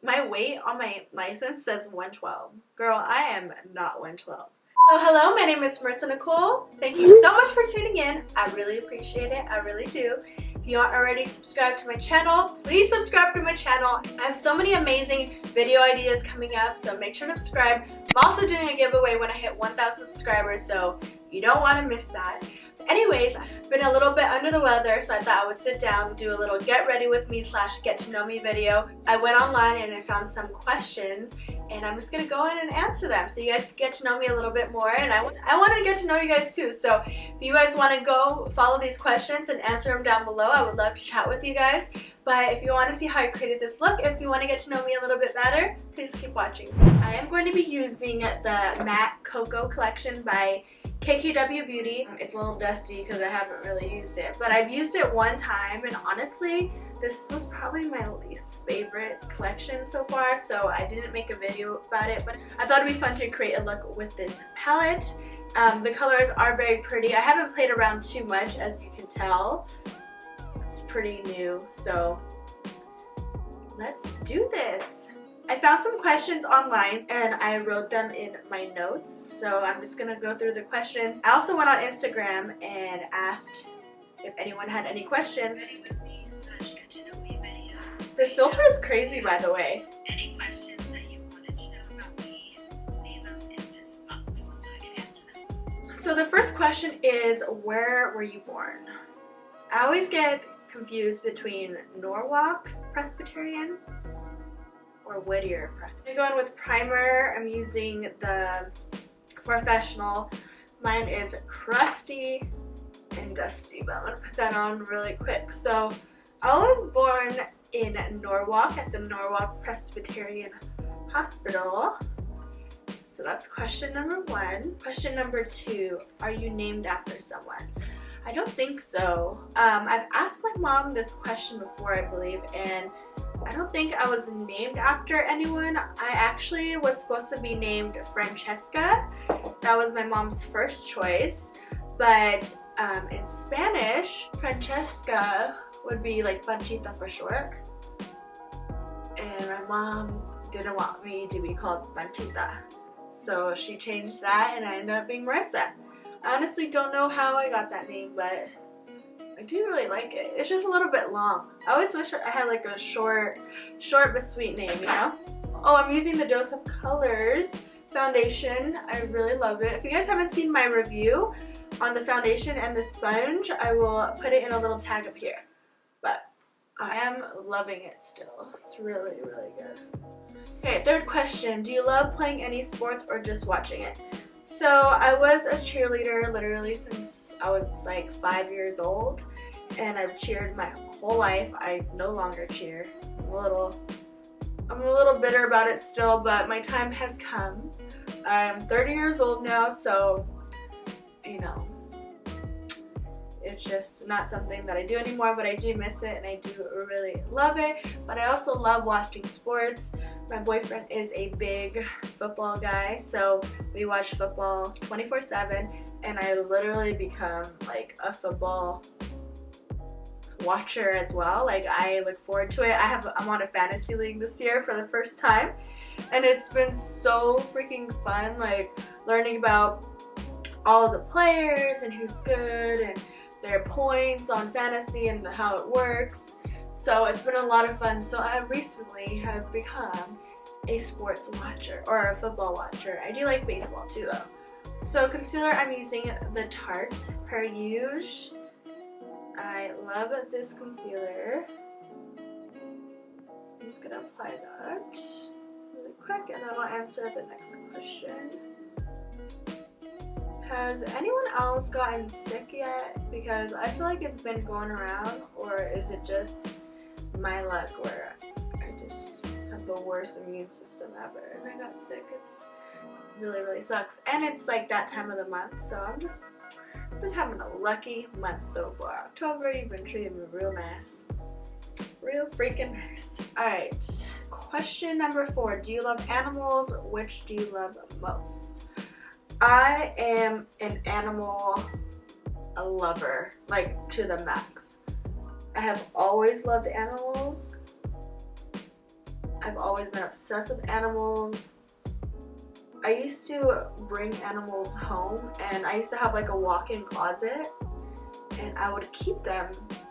My weight on my license says 112. Girl, I am not 112. So hello, my name is xoMarissaNicole. Thank you so much for tuning in. I really appreciate it. I really do. If you aren't already subscribed to my channel, please subscribe to my channel. I have so many amazing video ideas coming up, so make sure to subscribe. I'm also doing a giveaway when I hit 1,000 subscribers, so you don't want to miss that. Anyways, I've been a little bit under the weather, so I thought I would sit down, do a little get ready with me / get to know me video. I went online and I found some questions, and I'm just going to go in and answer them so you guys can get to know me a little bit more, and I want to get to know you guys too. So if you guys want to go follow these questions and answer them down below, I would love to chat with you guys. But if you want to see how I created this look, if you want to get to know me a little bit better, please keep watching. I am going to be using the Matte Cocoa collection by KKWBEAUTY. It's a little dusty because I haven't really used it, but I've used it one time, and honestly, this was probably my least favorite collection so far, so I didn't make a video about it, but I thought it'd be fun to create a look with this palette. The colors are very pretty. I haven't played around too much, as you can tell. It's pretty new, so let's do this. I found some questions online and I wrote them in my notes, so I'm just gonna go through the questions. I also went on Instagram and asked if anyone had any questions. This filter is crazy, by the way. Any questions that you wanted to know about me, leave them in this box so I can answer them. So the first question is, where were you born? I always get confused between Norwalk Presbyterian or Whittier Presbyterian. I'm going with primer. I'm using the Professional. Mine is crusty and dusty, but I'm gonna put that on really quick. So I was born in Norwalk at the Norwalk Presbyterian Hospital. So that's question number 1. Question number 2, are you named after someone? I don't think so. I've asked my mom this question before, I believe, and I don't think I was named after anyone. I actually was supposed to be named Francesca. That was my mom's first choice, but in Spanish, Francesca would be like Panchita for short, and my mom didn't want me to be called Panchita, so she changed that and I ended up being Marissa. I honestly don't know how I got that name, but I do really like it. It's just a little bit long. I always wish I had like a short but sweet name, you know? Oh, I'm using the Dose of Colors foundation. I really love it. If you guys haven't seen my review on the foundation and the sponge, I will put it in a little tag up here. But I am loving it still. It's really, really good. Okay, third question. Do you love playing any sports or just watching it? So I was a cheerleader literally since I was like 5 years old, and I've cheered my whole life. I no longer cheer. I'm a little bitter about it still, but my time has come. I'm 30 years old now, so you know, it's just not something that I do anymore, but I do miss it and I do really love it. But I also love watching sports. My boyfriend is a big football guy, so we watch football 24/7, and I literally become like a football watcher as well. Like, I look forward to it. I'm on a fantasy league this year for the first time, and it's been so freaking fun, like learning about all the players and who's good and their points on fantasy and how it works. So it's been a lot of fun. So I recently have become a sports watcher, or a football watcher. I do like baseball too though. So concealer, I'm using the Tarte per usual. I love this concealer. I'm just gonna apply that really quick and then I'll answer the next question. Has anyone else gotten sick yet? Because I feel like it's been going around, or is it just my luck where I just have the worst immune system ever and I got sick? It's really, really sucks. And it's like that time of the month, so I'm just having a lucky month so far. October, you've been treating me real nice. Real freaking nice. Alright, question number 4. Do you love animals? Which do you love most? I am an animal lover, like to the max. I have always loved animals. I've always been obsessed with animals. I used to bring animals home, and I used to have like a walk-in closet, and I would keep them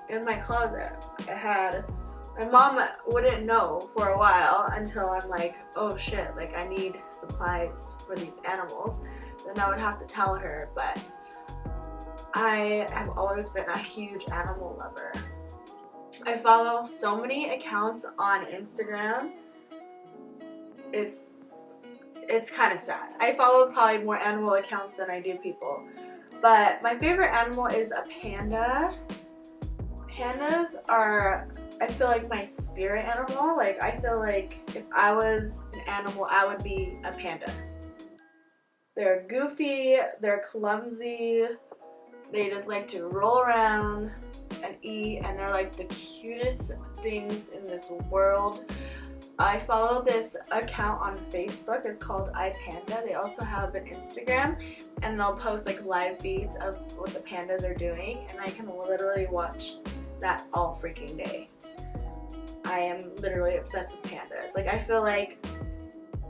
in my closet. My mom wouldn't know for a while until I'm like, oh shit, like I need supplies for these animals. Then I would have to tell her, but I have always been a huge animal lover. I follow so many accounts on Instagram. It's kind of sad. I follow probably more animal accounts than I do people. But my favorite animal is a panda. Pandas are, I feel like, my spirit animal. Like, I feel like if I was an animal, I would be a panda. They're goofy, they're clumsy, they just like to roll around and eat, and they're like the cutest things in this world. I follow this account on Facebook. It's called iPanda. They also have an Instagram, and they'll post like live feeds of what the pandas are doing, and I can literally watch that all freaking day. I am literally obsessed with pandas. Like, I feel like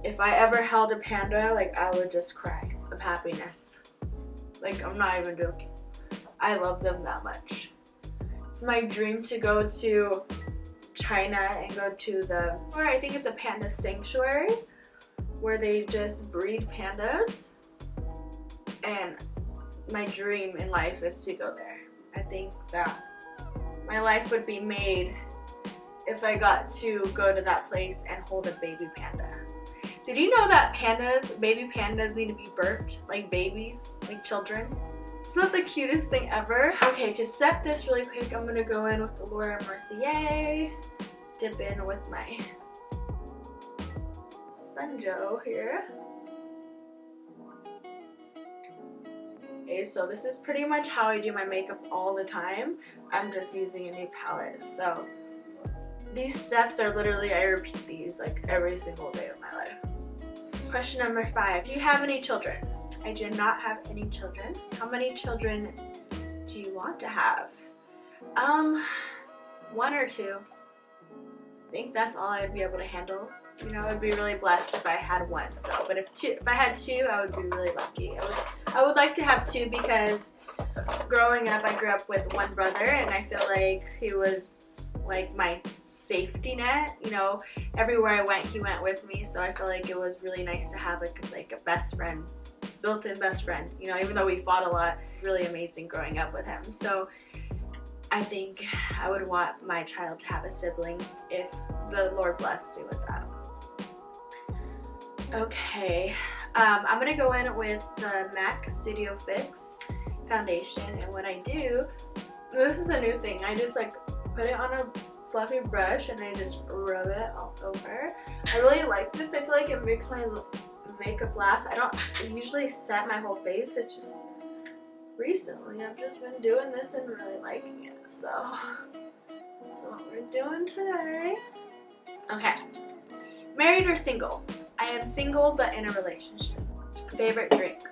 if I ever held a panda, like, I would just cry of happiness. Like, I'm not even joking. I love them that much. It's my dream to go to China and go to I think it's a panda sanctuary where they just breed pandas, and my dream in life is to go there. I think that my life would be made if I got to go to that place and hold a baby panda. Did you know that baby pandas need to be burped like babies, like children? It's not the cutest thing ever. Okay, to set this really quick, I'm gonna go in with the Laura Mercier, dip in with my Sponjo here. Okay, so this is pretty much how I do my makeup all the time. I'm just using a new palette. So these steps are literally, I repeat these like every single day of my life. Question number 5, do you have any children? I do not have any children. How many children do you want to have? 1 or 2. I think that's all I'd be able to handle. You know, I'd be really blessed if I had 1. So, but if I had 2, I would be really lucky. I would like to have 2 because growing up, I grew up with 1 brother, and I feel like he was like my safety net. You know, everywhere I went, he went with me. So I feel like it was really nice to have like a best friend, built-in best friend. You know, even though we fought a lot, really amazing growing up with him. So I think I would want my child to have a sibling if the Lord blessed me with that. Okay, I'm gonna go in with the MAC Studio Fix foundation, and what I do, this is a new thing, I just like put it on a fluffy brush and I just rub it all over. I really like this. I feel like it makes my makeup last. I don't usually set my whole face. It's just recently I've just been doing this and really liking it. So that's what we're doing today. Okay, married or single? I am single but in a relationship. Favorite drink?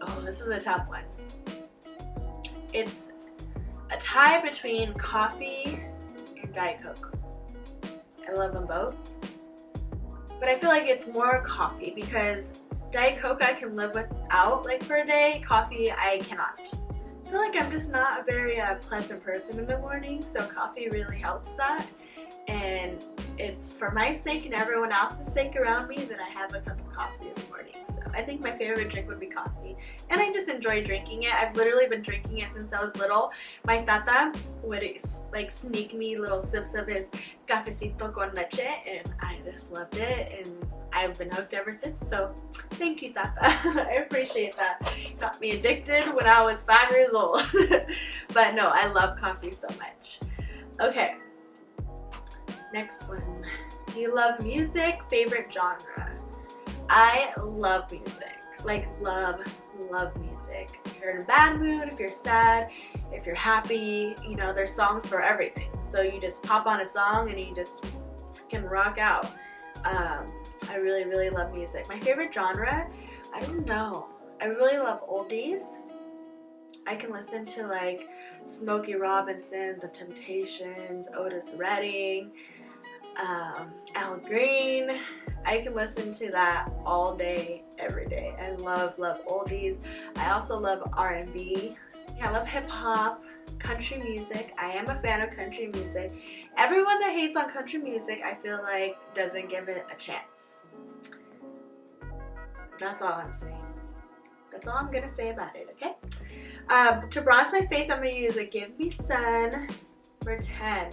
Oh, this is a tough one. It's a tie between coffee and Diet Coke. I love them both. But I feel like it's more coffee because Diet Coke I can live without like for a day. Coffee I cannot. I feel like I'm just not a very pleasant person in the morning, so coffee really helps that. And it's for my sake and everyone else's sake around me that I have a cup of coffee in the morning. So I think my favorite drink would be coffee. And I just enjoy drinking it. I've literally been drinking it since I was little. My tata would like sneak me little sips of his cafecito con leche, and I just loved it. And I've been hooked ever since. So thank you, tata. I appreciate that. Got me addicted when I was 5 years old. But no, I love coffee so much. Okay. Next one. Do you love music? Favorite genre? I love music. Like love music. If you're in a bad mood, if you're sad, if you're happy, you know, there's songs for everything. So you just pop on a song and you just freaking rock out. I really love music. My favorite genre? I don't know. I really love oldies. I can listen to like Smokey Robinson, The Temptations, Otis Redding. Al Green. I can listen to that all day, every day. I love oldies. I also love R&B. I love hip hop, country music. I am a fan of country music. Everyone that hates on country music, I feel like doesn't give it a chance. That's all I'm saying. That's all I'm gonna say about it, okay? To bronze my face, I'm gonna use a Give Me Sun number 10.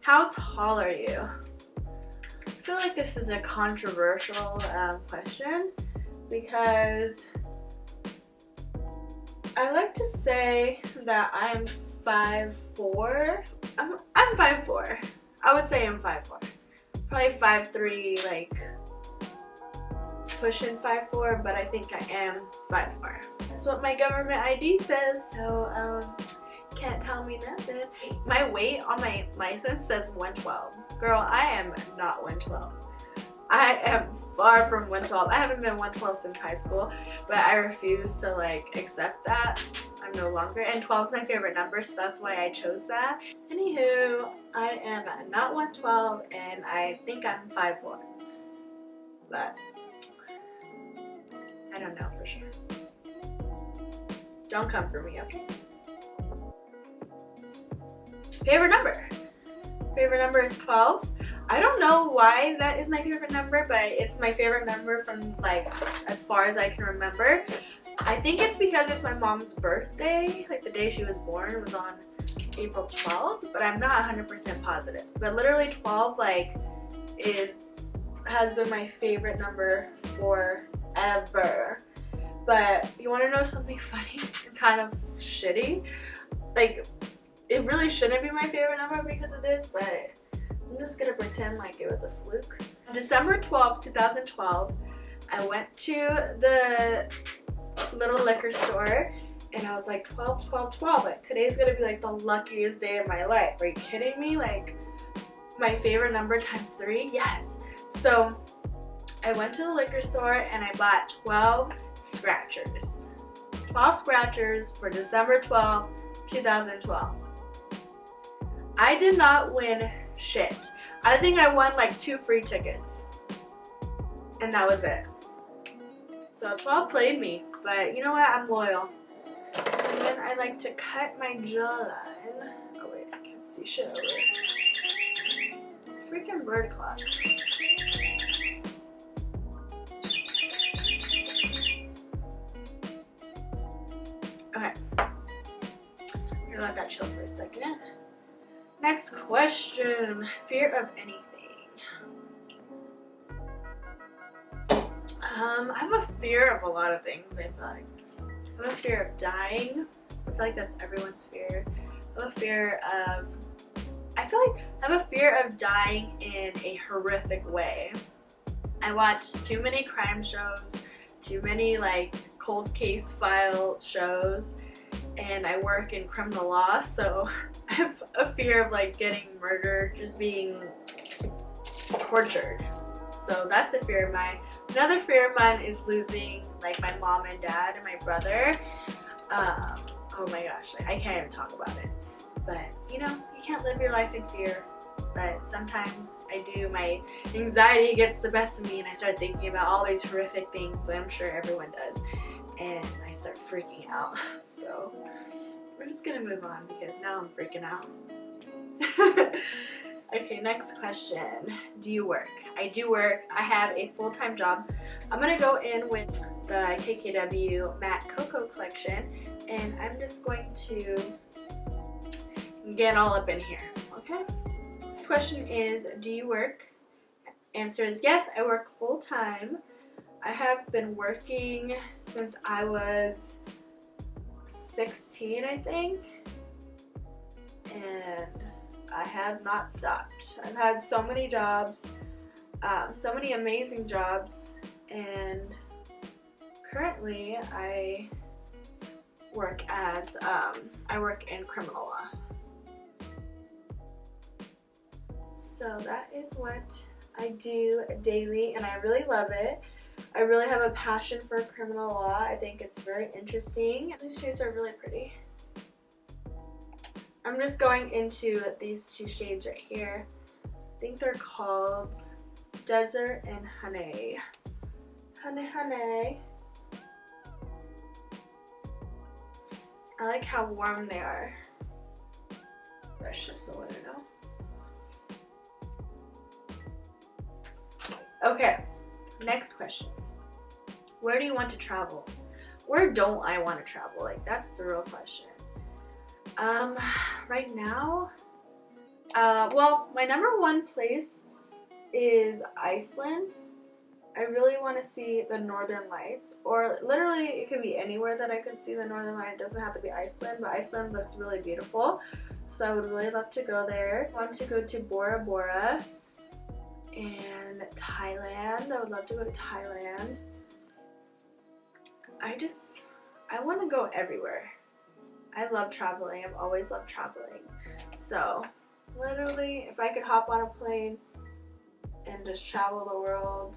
How tall are you? I feel like this is a controversial question because I like to say that I'm 5'4". I'm 5'4". I would say I'm 5'4". Probably 5'3", like pushing 5'4", but I think I am 5'4". That's what my government ID says, so can't tell me nothing. My weight on my license says 112. Girl, I am not 112. I am far from 112. I haven't been 112 since high school, but I refuse to like accept that. I'm no longer, and 12 is my favorite number, so that's why I chose that. Anywho, I am not 112, and I think I'm 5'4", but I don't know for sure. Don't come for me, okay? Favorite number? Favorite number is 12. I don't know why that is my favorite number, but it's my favorite number from like as far as I can remember. I think it's because it's my mom's birthday, like the day she was born was on April 12th, but I'm not 100% positive. But literally 12 like has been my favorite number forever. But you want to know something funny and kind of shitty? Like, it really shouldn't be my favorite number because of this, but I'm just gonna pretend like it was a fluke. On December 12th, 2012, I went to the little liquor store and I was like 12, 12, 12. Like, today's gonna be like the luckiest day of my life. Are you kidding me? Like, my favorite number times 3? Yes. So I went to the liquor store and I bought 12 scratchers. 12 scratchers for December 12th, 2012. I did not win shit. I think I won like 2 free tickets. And that was it. So 12 played me, but you know what? I'm loyal. And then I like to cut my jawline. Oh wait, I can't see shit over here. Freaking bird clock. Okay. I'm gonna let that chill for a second. Next question. Fear of anything. I have a fear of a lot of things, I feel like. I have a fear of dying. I feel like that's everyone's fear. I have a fear of dying in a horrific way. I watch too many crime shows, too many like cold case file shows, and I work in criminal law, so I have a fear of like getting murdered, just being tortured. So that's a fear of mine. Another fear of mine is losing like my mom and dad and my brother. Oh my gosh, like, I can't even talk about it. But you know, you can't live your life in fear. But sometimes I do. My anxiety gets the best of me and I start thinking about all these horrific things that I'm sure everyone does. And I start freaking out. So we're just gonna move on because now I'm freaking out. Okay, next question. Do you work? I do work. I have a full-time job. I'm gonna go in with the KKW Matte Cocoa collection and I'm just going to get all up in here, okay? This question is, do you work? Answer is yes, I work full-time. I have been working since I was 16, I think, and I have not stopped. I've had so many jobs, so many amazing jobs, and currently I work in criminal law. So that is what I do daily, and I really love it. I really have a passion for criminal law. I think it's very interesting. These shades are really pretty. I'm just going into these 2 shades right here. think they're called Desert and Honey. Honey. I like how warm they are. Brush this a little now. Okay, next question. Where do you want to travel? Where don't I want to travel? Like, that's the real question. Right now, well, my number one place is Iceland. I really want to see the Northern Lights, or literally it can be anywhere that I could see the Northern Lights. It doesn't have to be Iceland, but Iceland looks really beautiful. So I would really love to go there. I want to go to Bora Bora and Thailand. I would love to go to Thailand. I want to go everywhere. I love traveling. I've always loved traveling. So literally, if I could hop on a plane and just travel the world,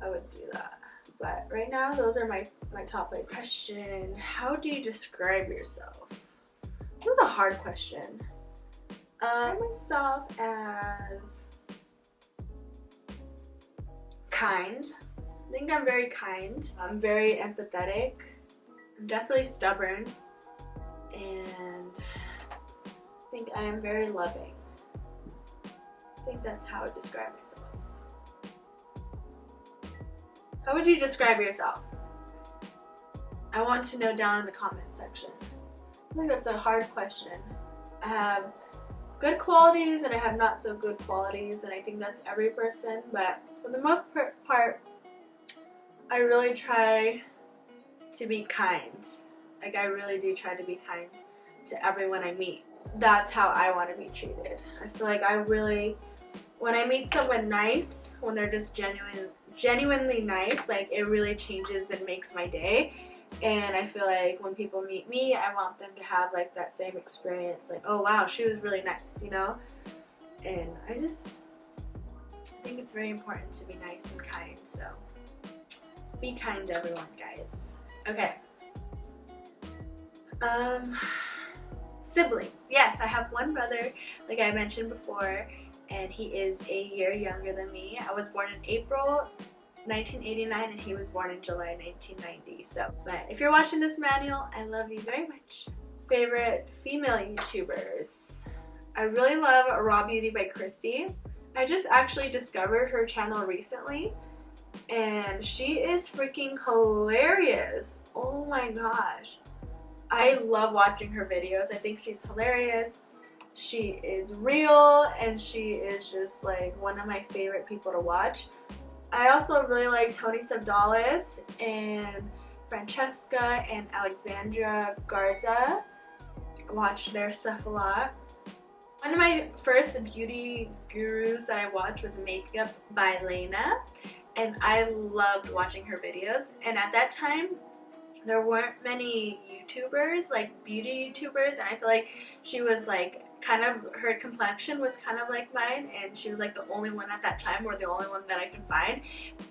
I would do that. But right now, those are my top places. Question, how do you describe yourself? This is a hard question. I myself as kind. I think I'm very kind. I'm very empathetic. I'm definitely stubborn. And I think I am very loving. I think that's how I describe myself. How would you describe yourself? I want to know down in the comment section. I think that's a hard question. I have good qualities and I have not so good qualities, and I think that's every person, but for the most part, I really try to be kind. Like, I really do try to be kind to everyone I meet. That's how I want to be treated. I feel like when I meet someone nice, when they're just genuinely nice, like, it really changes and makes my day. And I feel like when people meet me, I want them to have like that same experience, like, oh wow, she was really nice, you know? And I think it's very important to be nice and kind, so be kind to everyone, guys. Okay. Siblings. Yes, I have one brother, like I mentioned before, and he is a year younger than me. I was born in April 1989 and he was born in July 1990. So, but if you're watching this, Manuel, I love you very much. Favorite female YouTubers. I really love Raw Beauty by Christy. I just actually discovered her channel recently and she is freaking hilarious. Oh my gosh. I love watching her videos. I think she's hilarious. She is real and she is just like one of my favorite people to watch. I also really like Tony Sabdalis and Francesca and Alexandra Garza. I watch their stuff a lot. One of my first beauty gurus that I watched was Makeup by Lena, and I loved watching her videos. And at that time, there weren't many YouTubers, like beauty YouTubers, and I feel like she was like kind of, her complexion was kind of like mine, and she was like the only one at that time, or the only one that I could find,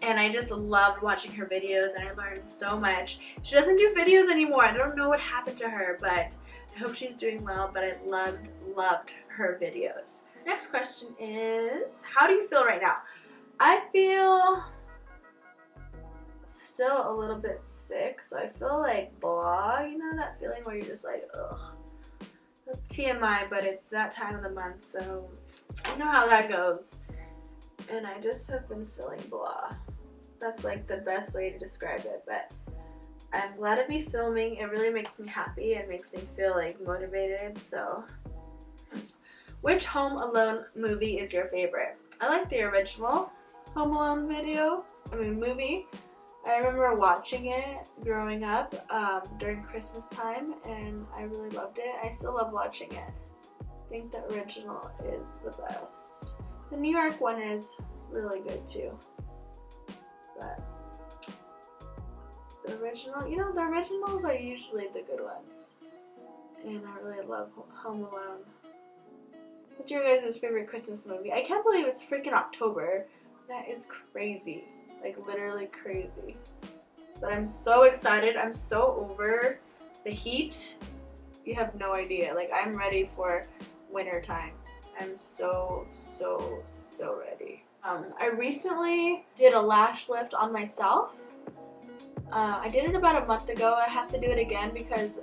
and I just loved watching her videos and I learned so much. She doesn't do videos anymore. I don't know what happened to her, but I hope she's doing well, but I loved her videos. Next question is, how do you feel right now? I feel still a little bit sick, so I feel like blah, you know that feeling where you're just like, ugh. That's TMI, but it's that time of the month, so you know how that goes. And I just have been feeling blah. That's like the best way to describe it, but I'm glad to be filming. It really makes me happy and makes me feel like motivated, so. Which Home Alone movie is your favorite? I like the original Home Alone movie. I remember watching it growing up during Christmas time, and I really loved it. I still love watching it. I think the original is the best. The New York one is really good too. But the original, you know, the originals are usually the good ones. And I really love Home Alone. What's your guys' favorite Christmas movie? I can't believe it's freaking October. That is crazy. Like, literally crazy. But I'm so excited. I'm so over the heat. You have no idea. Like, I'm ready for winter time. I'm so ready. I recently did a lash lift on myself. I did it about a month ago. I have to do it again because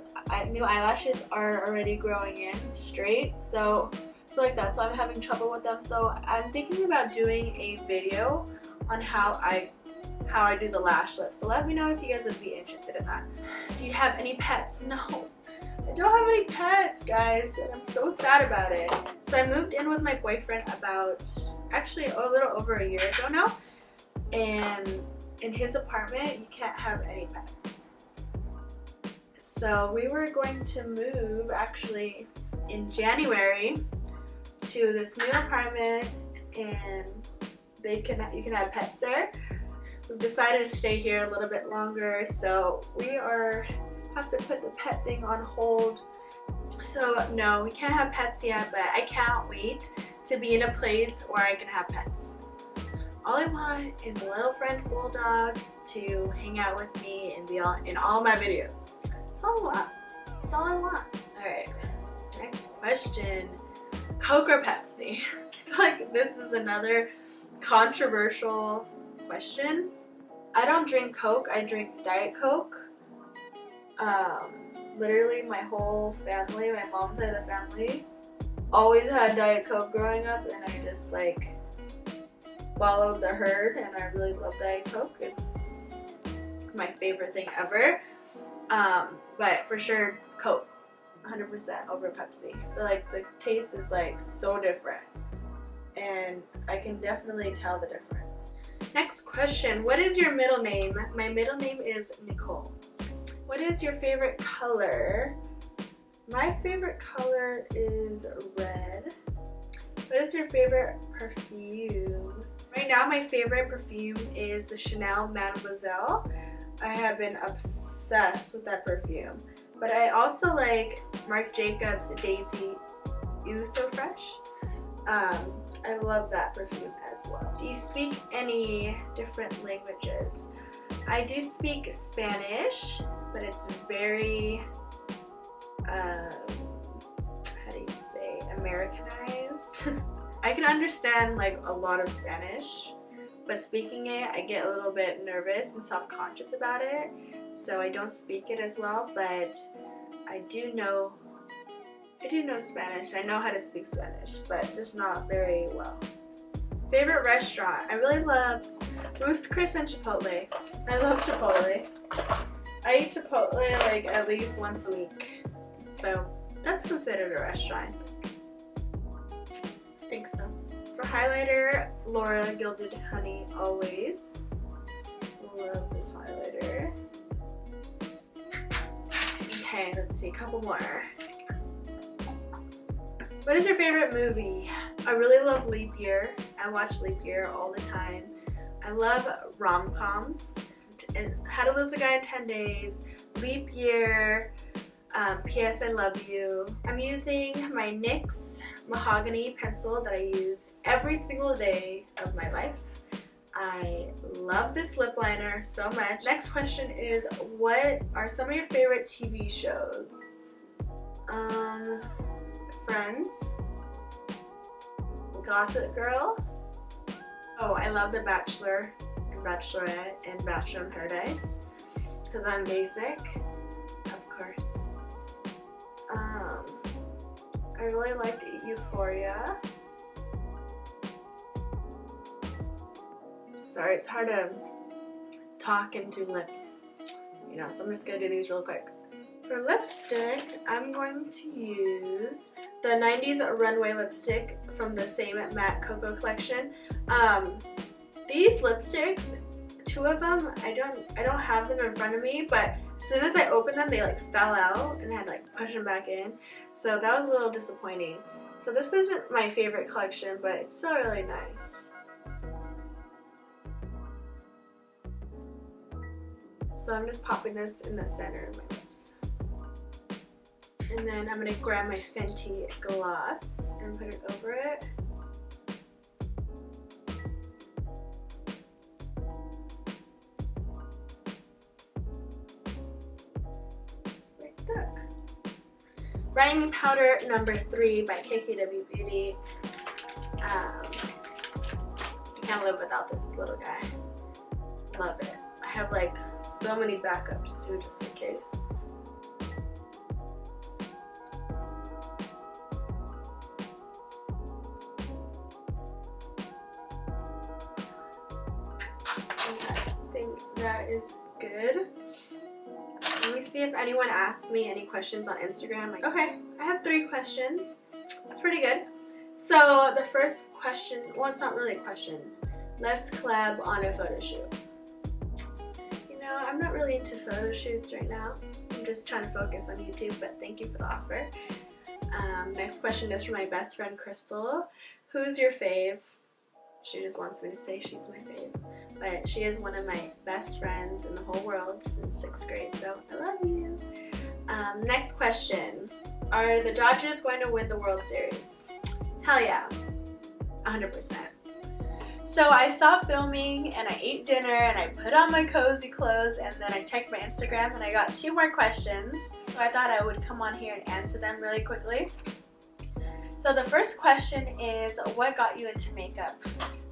new eyelashes are already growing in straight, so I feel like that's why I'm having trouble with them. So I'm thinking about doing a video on how I do the lash lift. So let me know if you guys would be interested in that. Do you have any pets? No, I don't have any pets, guys, and I'm so sad about it. So I moved in with my boyfriend about, actually a little over a year ago now, and in his apartment you can't have any pets. So we were going to move actually in January to this new apartment, and you can have pets there. We've decided to stay here a little bit longer, so we have to put the pet thing on hold. So no, we can't have pets yet, but I can't wait to be in a place where I can have pets. All I want is a little French bulldog to hang out with me and be in all my videos. That's all I want. That's all I want. Alright, next question. Coke or Pepsi? I feel like this is another controversial question. I don't drink Coke, I drink Diet Coke. Literally my whole family, my mom's side of the family, always had Diet Coke growing up, and I just like followed the herd, and I really love Diet Coke. It's my favorite thing ever. But for sure Coke, 100% over Pepsi. I feel like the taste is like so different, and I can definitely tell the difference. Next question, what is your middle name? My middle name is Nicole. What is your favorite color? My favorite color is red. What is your favorite perfume? Right now my favorite perfume is the Chanel Mademoiselle. I have been obsessed with that perfume. But I also like Marc Jacobs Daisy Ew So Fresh. I love that perfume as well. Do you speak any different languages? I do speak Spanish, but it's very, how do you say, Americanized? I can understand like a lot of Spanish, but speaking it, I get a little bit nervous and self-conscious about it, so I don't speak it as well, but I do know Spanish. I know how to speak Spanish, but just not very well. Favorite restaurant? I really love Ruth's Chris and Chipotle. I love Chipotle. I eat Chipotle like at least once a week, so that's considered a restaurant. I think so. For highlighter, Laura Gilded Honey Always. Love this highlighter. Okay, let's see, a couple more. What is your favorite movie? I really love Leap Year. I watch Leap Year all the time. I love rom-coms. How to Lose a Guy in 10 Days, Leap Year, P.S. I Love You. I'm using my NYX mahogany pencil that I use every single day of my life. I love this lip liner so much. Next question is, what are some of your favorite TV shows? Friends, Gossip Girl. Oh, I love The Bachelor and Bachelorette and Bachelor in Paradise because I'm basic, of course. I really liked Euphoria. Sorry, it's hard to talk and do lips, you know, so I'm just gonna do these real quick. For lipstick, I'm going to use the 90s Runway lipstick from the same matte Cocoa collection. These lipsticks, two of them, I don't have them in front of me, but as soon as I opened them, they like fell out and I had to like push them back in. So that was a little disappointing. So this isn't my favorite collection, but it's still really nice. So I'm just popping this in the center of my lips. And then I'm going to grab my Fenty gloss and put it over it. Like that. Brightening powder number 3 by KKWBEAUTY. can't live without this little guy. Love it. I have like so many backups too, just in case. I think that is good. Let me see if anyone asked me any questions on Instagram. Okay, I have 3 questions. It's pretty good. So the first question, well, it's not really a question. Let's collab on a photo shoot. You know, I'm not really into photo shoots right now. I'm just trying to focus on YouTube, but thank you for the offer. Next question is from my best friend, Crystal. Who's your fave? She just wants me to say she's my fave. But she is one of my best friends in the whole world since 6th grade, so I love you. Next question. Are the Dodgers going to win the World Series? Hell yeah. 100%. So I stopped filming and I ate dinner and I put on my cozy clothes and then I checked my Instagram and I got 2 more questions. So I thought I would come on here and answer them really quickly. So the first question is, what got you into makeup?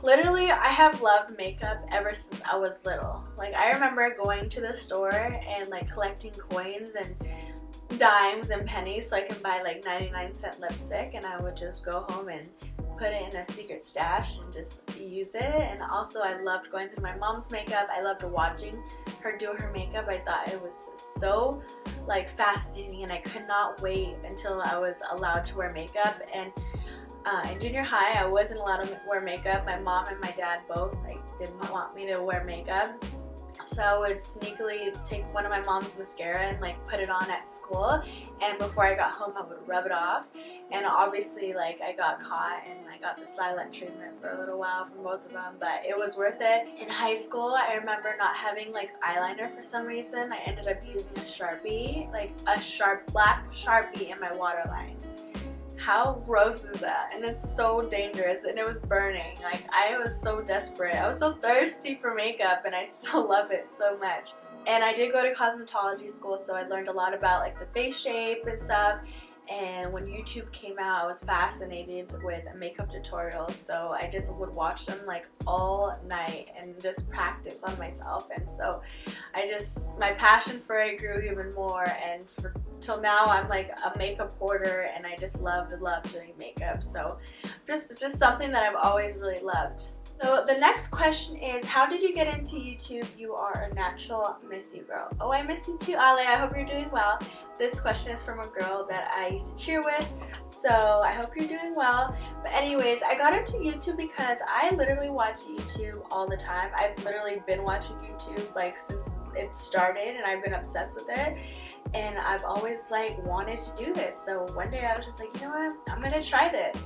Literally, I have loved makeup ever since I was little. Like, I remember going to the store and like collecting coins and dimes and pennies so I can buy like 99-cent lipstick, and I would just go home and put it in a secret stash and just use it. And also I loved going through my mom's makeup. I loved watching her do her makeup. I thought it was so like fascinating, and I could not wait until I was allowed to wear makeup. And in junior high I wasn't allowed to wear makeup. My mom and my dad both like didn't want me to wear makeup. So I would sneakily take one of my mom's mascara and like put it on at school, and before I got home I would rub it off. And obviously like I got caught and I got the silent treatment for a little while from both of them, but it was worth it. In high school I remember not having like eyeliner for some reason. I ended up using a Sharpie, like a black Sharpie in my waterline. How gross is that? And it's so dangerous, and it was burning. Like, I was so desperate. I was so thirsty for makeup, and I still love it so much. And I did go to cosmetology school, so I learned a lot about like the face shape and stuff. And when YouTube came out, I was fascinated with makeup tutorials, so I just would watch them like all night and just practice on myself. And so my passion for it grew even more, and till now I'm like a makeup hoarder, and I just love doing makeup. So just something that I've always really loved. So the next question is, how did you get into YouTube? You are a natural. Miss you, girl. Oh, I miss you too, Ale. I hope you're doing well. This question is from a girl that I used to cheer with, so I hope you're doing well. But anyways, I got into YouTube because I literally watch YouTube all the time. I've literally been watching YouTube like since it started, and I've been obsessed with it. And I've always like wanted to do this. So one day I was just like, you know what? I'm gonna try this.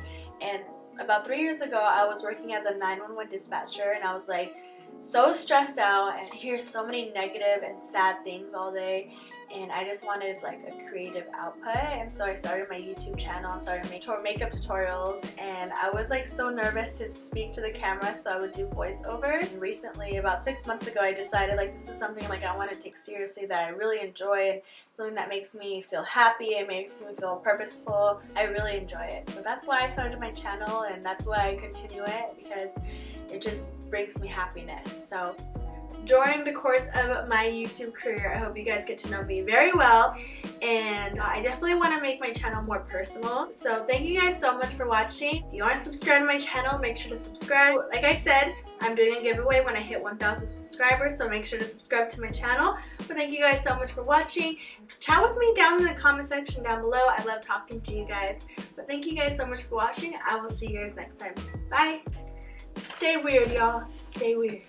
And about 3 years ago, I was working as a 911 dispatcher, and I was like so stressed out and hear so many negative and sad things all day, and I just wanted like a creative output. And so I started my YouTube channel and started making makeup tutorials, and I was like so nervous to speak to the camera, so I would do voiceovers. And recently, about 6 months ago, I decided like this is something like I want to take seriously, that I really enjoy, and something that makes me feel happy, it makes me feel purposeful. I really enjoy it. So that's why I started my channel, and that's why I continue it, because it just brings me happiness. So during the course of my YouTube career, I hope you guys get to know me very well, and I definitely want to make my channel more personal. So thank you guys so much for watching. If you aren't subscribed to my channel, make sure to subscribe. Like I said, I'm doing a giveaway when I hit 1,000 subscribers, so make sure to subscribe to my channel. But thank you guys so much for watching. Chat with me down in the comment section down below. I love talking to you guys. But thank you guys so much for watching. I will see you guys next time. Bye. Stay weird, y'all. Stay weird.